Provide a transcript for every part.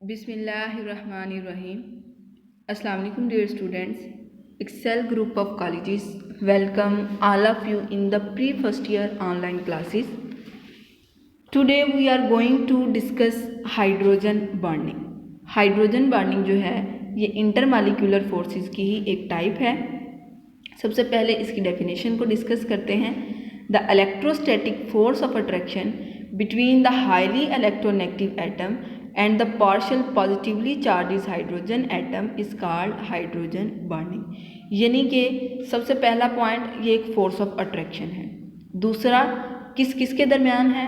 बिस्मिल्लाहिर्रहमानिर्रहीम। अस्सलाम वालेकुम dear students. Excel group of colleges welcome all of you in the pre-first year online classes. Today we are going to discuss hydrogen bonding. Hydrogen bonding जो है ये intermolecular forces की ही एक type है। सबसे पहले इसकी डेफिनेशन को डिस्कस करते हैं। The electrostatic force of attraction between the highly electronegative atom and the partial positively charged hydrogen atom is called hydrogen bonding। यानी कि सबसे पहला पॉइंट ये एक फोर्स ऑफ अट्रैक्शन है। दूसरा किस किस के दरमियान है,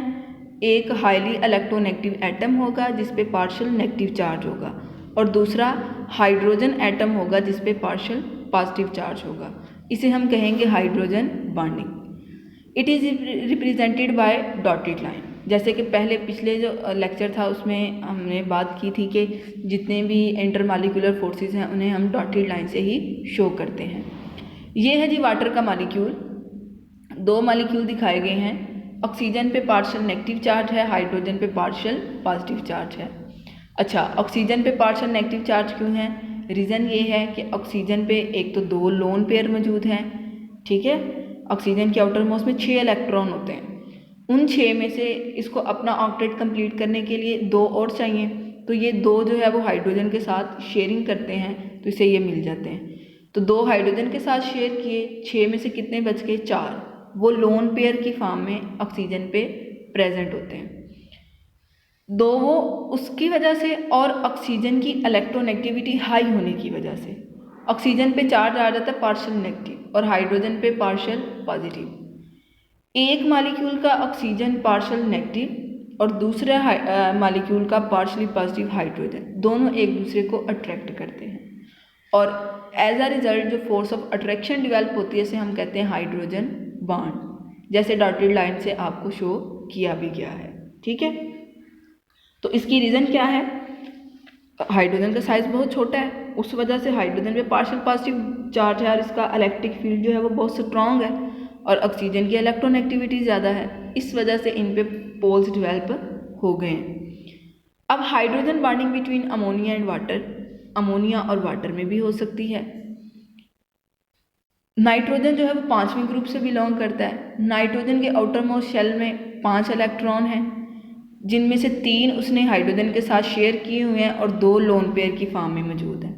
एक हाईली इलेक्ट्रोनेगेटिव एटम होगा जिस पे पार्शियल नेगेटिव चार्ज होगा और दूसरा हाइड्रोजन एटम होगा जिस पे पार्शियल पॉजिटिव चार्ज होगा। इसे हम कहेंगे hydrogen bonding. It is represented by dotted line. जैसे कि पहले पिछले जो लेक्चर था उसमें हमने बात की थी कि जितने भी इंटरमॉलिक्यूलर फोर्सेस हैं उन्हें हम डॉटेड लाइन से ही शो करते हैं। ये है जी वाटर का मॉलिक्यूल। दो मॉलिक्यूल दिखाए गए हैं। ऑक्सीजन पे पार्शियल नेगेटिव चार्ज है, हाइड्रोजन पे पार्शियल पॉजिटिव चार्ज है। अच्छा, ऑक्सीजन पे पार्शियल नेगेटिव चार्ज क्यों है? रीज़न ये है कि ऑक्सीजन पे एक तो दो लोन पेयर मौजूद हैं, ठीक है। ऑक्सीजन के आउटर मोस्ट में 6 इलेक्ट्रॉन होते हैं। उन 6 में से इसको अपना ऑक्टेट कंप्लीट करने के लिए 2 और चाहिए, तो ये 2 जो है वो हाइड्रोजन के साथ शेयरिंग करते हैं तो इसे ये मिल जाते हैं। तो 2 हाइड्रोजन के साथ शेयर किए, 6 में से कितने बच गए? 4। वो लोन पेयर की फॉर्म में ऑक्सीजन पे प्रेजेंट होते हैं। 2 वो उसकी वजह से और ऑक्सीजन की इलेक्ट्रोनेगेटिविटी हाई होने की वजह से ऑक्सीजन पे चार्ज आ जाता है पार्शियल नेगेटिव और हाइड्रोजन पे पार्शियल पॉजिटिव। एक मॉलिक्यूल का ऑक्सीजन पार्शियल नेगेटिव और दूसरे मॉलिक्यूल का पार्शियली पॉजिटिव हाइड्रोजन, दोनों एक दूसरे को अट्रैक्ट करते हैं और एज अ रिजल्ट जो फोर्स ऑफ अट्रैक्शन डेवलप होती है इसे हम कहते हैं हाइड्रोजन बॉन्ड, जैसे डॉटेड लाइन से आपको शो किया भी गया है, ठीक है। तो इसकी रीज़न क्या है? हाइड्रोजन का साइज़ बहुत छोटा है, उस वजह से हाइड्रोजन पे पार्शियल पॉजिटिव चार्ज है और इसका इलेक्ट्रिक फील्ड जो है वो बहुत स्ट्रॉन्ग है और ऑक्सीजन की इलेक्ट्रोनेगेटिविटी ज़्यादा है, इस वजह से इन पे पोल्स डेवलप हो गए हैं। अब hydrogen bonding between ammonia and water, ammonia और वाटर में भी हो सकती है। नाइट्रोजन जो है वो 5वें ग्रुप से बिलोंग करता है। नाइट्रोजन के आउटर मोस्ट शेल में 5 इलेक्ट्रॉन हैं जिनमें से 3 उसने हाइड्रोजन के साथ शेयर किए हुए हैं और 2 लोन पेयर की फॉर्म में मौजूद हैं।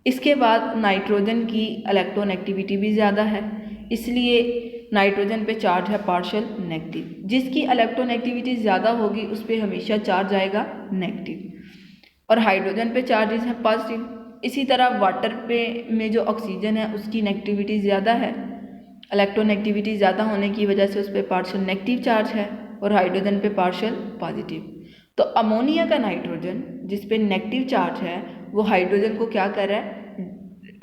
इसके बाद नाइट्रोजन की इलेक्ट्रोनेगेटिविटी भी ज़्यादा है, इसलिए नाइट्रोजन पे चार्ज है पार्शियल नेगेटिव। जिसकी इलेक्ट्रोनेगेटिविटी ज़्यादा होगी उस पर हमेशा चार्ज आएगा नेगेटिव और हाइड्रोजन पे चार्जेस हैं पॉजिटिव। इसी तरह वाटर पे में जो ऑक्सीजन है उसकी नेगेटिविटी ज़्यादा है, इलेक्ट्रोनेगेटिविटी ज़्यादा होने की वजह से उस पर पार्शियल नेगेटिव चार्ज है और हाइड्रोजन पे पार्शियल पॉजिटिव। तो अमोनिया का नाइट्रोजन जिस पे नेगेटिव चार्ज है वो हाइड्रोजन को क्या कर रहा है?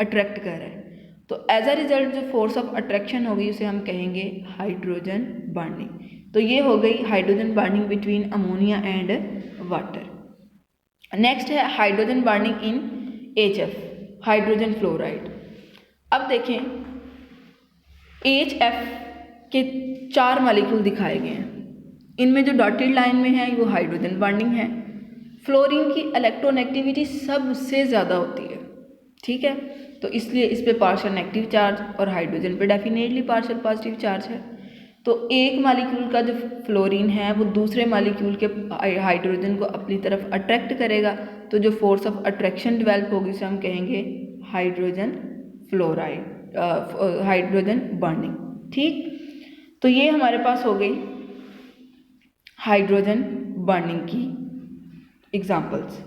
अट्रैक्ट कर रहा है। तो एज अ रिजल्ट जो फोर्स ऑफ अट्रैक्शन होगी उसे हम कहेंगे हाइड्रोजन बॉन्डिंग। तो ये हो गई hydrogen bonding between ammonia and water. Next है hydrogen bonding in HF, hydrogen fluoride. अब देखें HF के 4 मॉलिक्यूल दिखाए गए हैं। इनमें जो डॉटेड लाइन में है वो हाइड्रोजन बॉन्डिंग है। फ्लोरीन की इलेक्ट्रोनेगेटिविटी सबसे ज़्यादा होती है, ठीक है, तो इसलिए इस पे पार्शियल नेगेटिव चार्ज और हाइड्रोजन पे डेफिनेटली पार्शियल पॉजिटिव चार्ज है। तो एक मॉलिक्यूल का जो फ्लोरीन है वो दूसरे मॉलिक्यूल के हाइड्रोजन को अपनी तरफ अट्रैक्ट करेगा, तो जो फोर्स ऑफ अट्रैक्शन डेवलप होगी उसे हम कहेंगे हाइड्रोजन फ्लोराइड, हाइड्रोजन बॉन्डिंग, ठीक। तो ये हमारे पास हो गई हाइड्रोजन बॉन्डिंग की एग्जाम्पल्स।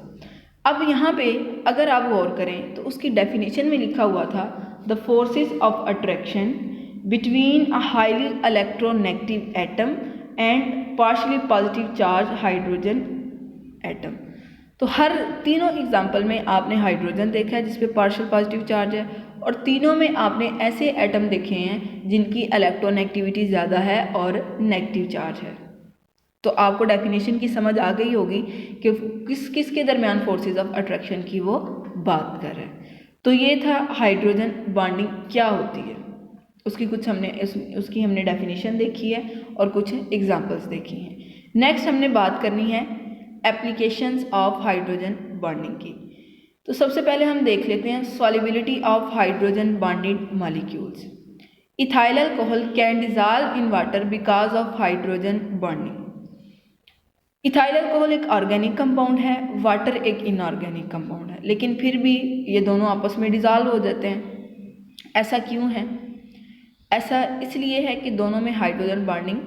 अब यहाँ पे अगर आप गौर करें तो उसकी डेफिनेशन में लिखा हुआ था the forces of attraction between a highly electronegative atom and partially positive charge hydrogen atom. तो हर तीनों एग्जाम्पल में आपने हाइड्रोजन देखा है जिसपे पार्शियल पॉजिटिव चार्ज है और तीनों में आपने ऐसे एटम देखे हैं जिनकी इलेक्ट्रोनेगेटिविटी ज़्यादा है और नेगेटिव चार्ज है। तो आपको डेफिनेशन की समझ आ गई होगी कि किस किस के दरमियान फोर्सेस ऑफ अट्रैक्शन की वो बात कर रहे हैं। तो ये था हाइड्रोजन बॉन्डिंग क्या होती है, उसकी डेफिनेशन देखी है और कुछ एग्जांपल्स देखी हैं। नेक्स्ट हमने बात करनी है एप्लीकेशंस ऑफ हाइड्रोजन बॉन्डिंग की। तो सबसे पहले हम देख लेते हैं solubility of hydrogen bonded molecules. Ethyl alcohol can dissolve in water because of hydrogen bonding. Ethyl alcohol एक ऑर्गेनिक कंपाउंड है, वाटर एक इनऑर्गेनिक कंपाउंड है, लेकिन फिर भी ये दोनों आपस में डिजॉल्व हो जाते हैं। ऐसा क्यों है? ऐसा इसलिए है कि दोनों में हाइड्रोजन बॉन्डिंग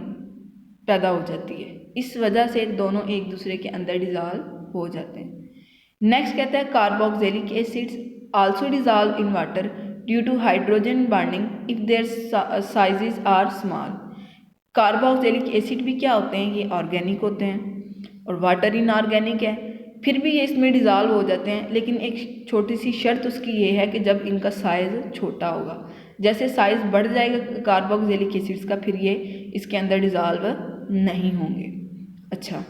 पैदा हो जाती है, इस वजह से दोनों एक दूसरे के अंदर डिजॉल्व हो जाते हैं। नेक्स्ट कहता है carboxylic acids also dissolve in water due to hydrogen bonding if their sizes are small. Carboxylic acid भी क्या होते हैं? ये ऑर्गेनिक होते हैं और वाटर इनऑर्गेनिक है, फिर भी ये इसमें डिज़ॉल्व हो जाते हैं, लेकिन एक छोटी सी शर्त उसकी ये है कि जब इनका साइज़ छोटा होगा। जैसे साइज़ बढ़ जाएगा कार्बोक्सिलिक एसिड्स का, फिर ये इसके अंदर डिज़ॉल्व नहीं होंगे। अच्छा,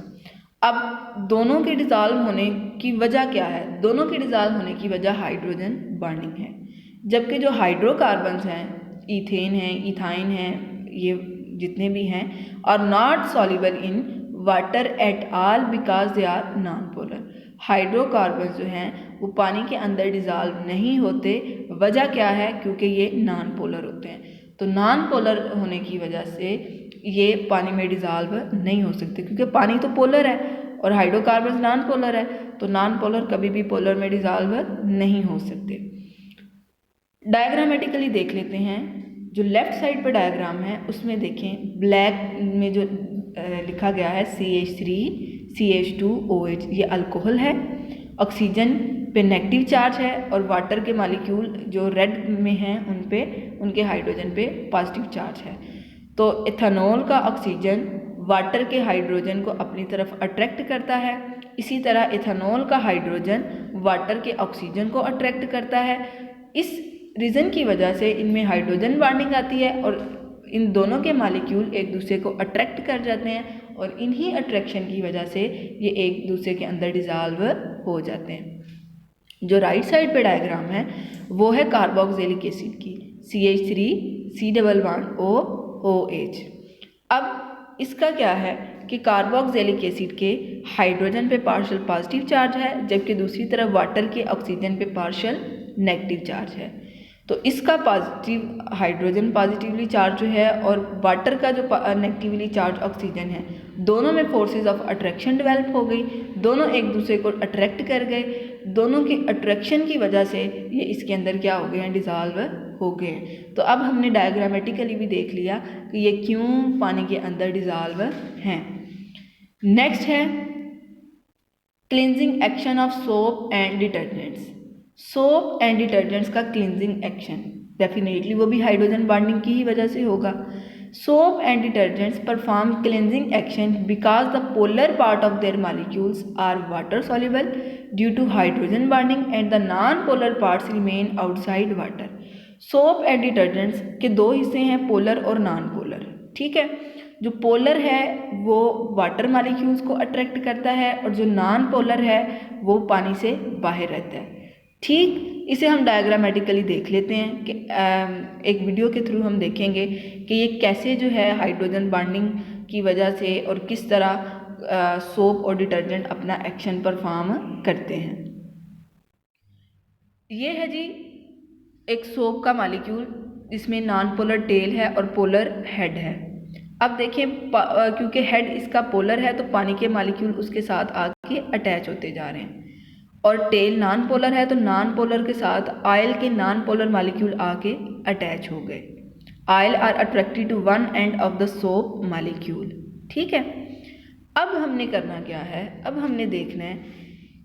अब दोनों के डिज़ॉल्व होने की वजह क्या है? दोनों के डिज़ॉल्व होने की वजह हाइड्रोजन बॉन्डिंग है, जबकि जो हाइड्रोकार्बन्स हैं, ईथेन है, इथाइन है, ये जितने भी हैं, are not soluble in water at all because they are non polar. Hydrocarbon जो हैं वो पानी के अंदर डिज़ॉल्व नहीं होते। वजह क्या है? क्योंकि ये नॉन पोलर होते हैं। तो नॉन पोलर होने की वजह से ये पानी में डिज़ॉल्व नहीं हो सकते, क्योंकि पानी तो पोलर है और हाइड्रोकार्बन नॉन पोलर है, तो नॉन पोलर कभी भी पोलर में डिज़ॉल्व नहीं हो सकते। डायग्रामेटिकली देख लेते हैं। जो लेफ़्ट साइड पर डायग्राम है उसमें देखें, ब्लैक में जो लिखा गया है CH3 CH2OH, ये अल्कोहल है। ऑक्सीजन पे नेगेटिव चार्ज है और वाटर के मॉलिक्यूल जो रेड में हैं उन पे, उनके हाइड्रोजन पे पॉजिटिव चार्ज है। तो इथेनॉल का ऑक्सीजन वाटर के हाइड्रोजन को अपनी तरफ अट्रैक्ट करता है, इसी तरह इथेनॉल का हाइड्रोजन वाटर के ऑक्सीजन को अट्रैक्ट करता है। इस रीज़न की वजह से इनमें हाइड्रोजन बॉन्डिंग आती है और इन दोनों के मॉलिक्यूल एक दूसरे को अट्रैक्ट कर जाते हैं और इन्हीं अट्रैक्शन की वजह से ये एक दूसरे के अंदर डिज़ॉल्व हो जाते हैं। जो राइट साइड पे डायग्राम है वो है कार्बोक्सिलिक एसिड की, CH3 C11OOH। अब इसका क्या है कि कार्बोक्सिलिक एसिड के हाइड्रोजन पे पार्शियल पॉजिटिव चार्ज है, जबकि दूसरी तरफ वाटर के ऑक्सीजन पे पार्शियल नेगेटिव चार्ज है। तो इसका पॉजिटिव हाइड्रोजन पॉजिटिवली चार्ज जो है और वाटर का जो नेगेटिवली चार्ज ऑक्सीजन है, दोनों में फोर्सेस ऑफ अट्रैक्शन डेवलप हो गई, दोनों एक दूसरे को अट्रैक्ट कर गए। दोनों की अट्रैक्शन की वजह से ये इसके अंदर क्या हो गए हैं? डिज़ॉल्व हो गए हैं। तो अब हमने डायग्रामेटिकली भी देख लिया कि ये क्यों पानी के अंदर डिज़ॉल्व हैं। नेक्स्ट है cleansing action of soap and detergents. Soap and detergents का क्लींजिंग एक्शन डेफिनेटली वो भी हाइड्रोजन बॉन्डिंग की ही वजह से होगा। Soap and detergents perform cleansing action because the polar part of their molecules are water soluble due to hydrogen bonding and the non polar parts remain outside water. Soap and detergents के दो हिस्से हैं, polar और non polar. ठीक है, जो polar है वो वाटर मॉलिक्यूल्स को अट्रैक्ट करता है और जो नॉन पोलर है वो पानी से बाहर रहता है। ठीक, इसे हम डायग्रामेटिकली देख लेते हैं कि एक वीडियो के थ्रू हम देखेंगे कि ये कैसे जो है हाइड्रोजन बॉन्डिंग की वजह से और किस तरह सोप और डिटर्जेंट अपना एक्शन परफॉर्म करते हैं। ये है जी एक सोप का मॉलिक्यूल, इसमें नॉन पोलर टेल है और पोलर हेड है। अब देखें, क्योंकि हेड इसका पोलर है तो पानी के मॉलिक्यूल उसके साथ आके अटैच होते जा रहे हैं, और टेल नॉन पोलर है तो नॉन पोलर के साथ ऑयल के नॉन पोलर मॉलिक्यूल आके अटैच हो गए। Oil are attracted to one end of the soap molecule. ठीक है, अब हमने करना क्या है? अब हमने देखना है,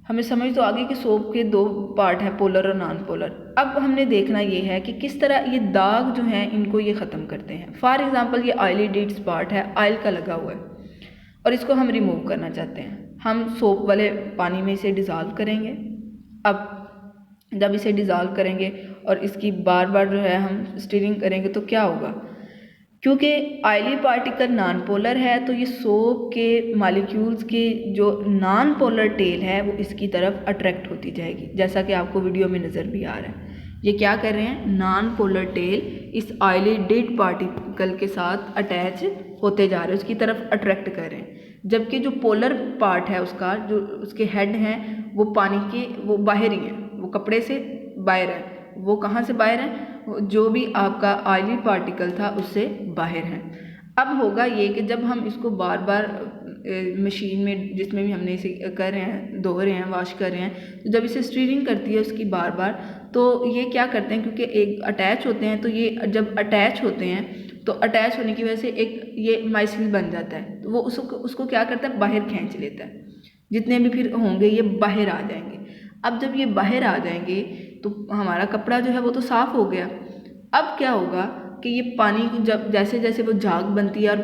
हमें समझ तो आ गई कि सोप के दो पार्ट हैं, पोलर और नॉन पोलर। अब हमने देखना ये है कि किस तरह ये दाग जो हैं इनको ये ख़त्म करते हैं। फॉर एग्जांपल ये ऑयली डिट्स पार्ट है, ऑयल का लगा हुआ है और इसको हम रिमूव करना चाहते हैं। हम सोप वाले पानी में इसे डिज़ोल्व करेंगे। अब जब इसे डिज़ोल्व करेंगे और इसकी बार बार जो है हम स्टीरिंग करेंगे तो क्या होगा? क्योंकि ऑयली पार्टिकल नॉन पोलर है तो ये सोप के मॉलिक्यूल्स के जो नॉन पोलर टेल है वो इसकी तरफ अट्रैक्ट होती जाएगी, जैसा कि आपको वीडियो में नज़र भी आ रहा है। ये क्या कर रहे हैं? नॉन पोलर टेल इस ऑयली डेड पार्टिकल के साथ अटैच होते जा रहे हैं, उसकी तरफ अट्रैक्ट कर रहे हैं। जबकि जो पोलर पार्ट है उसका, जो उसके हेड हैं वो पानी के वो बाहर ही हैं, वो कपड़े से बाहर है। वो कहाँ से बाहर है? जो भी आपका ऑयली पार्टिकल था उससे बाहर है। अब होगा ये कि जब हम इसको बार बार मशीन में, जिसमें भी हमने इसे कर रहे हैं, धो रहे हैं, वॉश कर रहे हैं, तो जब इसे स्टीरिंग करती है उसकी बार बार, तो ये क्या करते हैं, क्योंकि एक अटैच होते हैं, तो ये जब अटैच होते हैं तो अटैच होने की वजह से एक ये माइसिल बन जाता है, तो वो उसको क्या करता है, बाहर खींच लेता है। जितने भी फिर होंगे ये बाहर आ जाएंगे। अब जब ये बाहर आ जाएंगे तो हमारा कपड़ा जो है वो तो साफ़ हो गया। अब क्या होगा कि ये पानी जब जैसे जैसे वो झाग बनती है और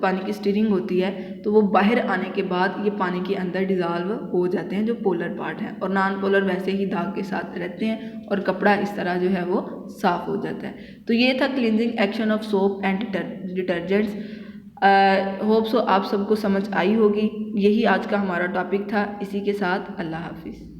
पानी की स्टीरिंग होती है, तो वो बाहर आने के बाद ये पानी के अंदर डिज़ोल्व हो जाते हैं, जो पोलर पार्ट है, और नॉन पोलर वैसे ही दाग के साथ रहते हैं और कपड़ा इस तरह जो है वो साफ़ हो जाता है। तो ये था cleansing action of soap and detergents. Hope so आप सबको समझ आई होगी। यही आज का हमारा टॉपिक था। इसी के साथ अल्लाह हाफिज़।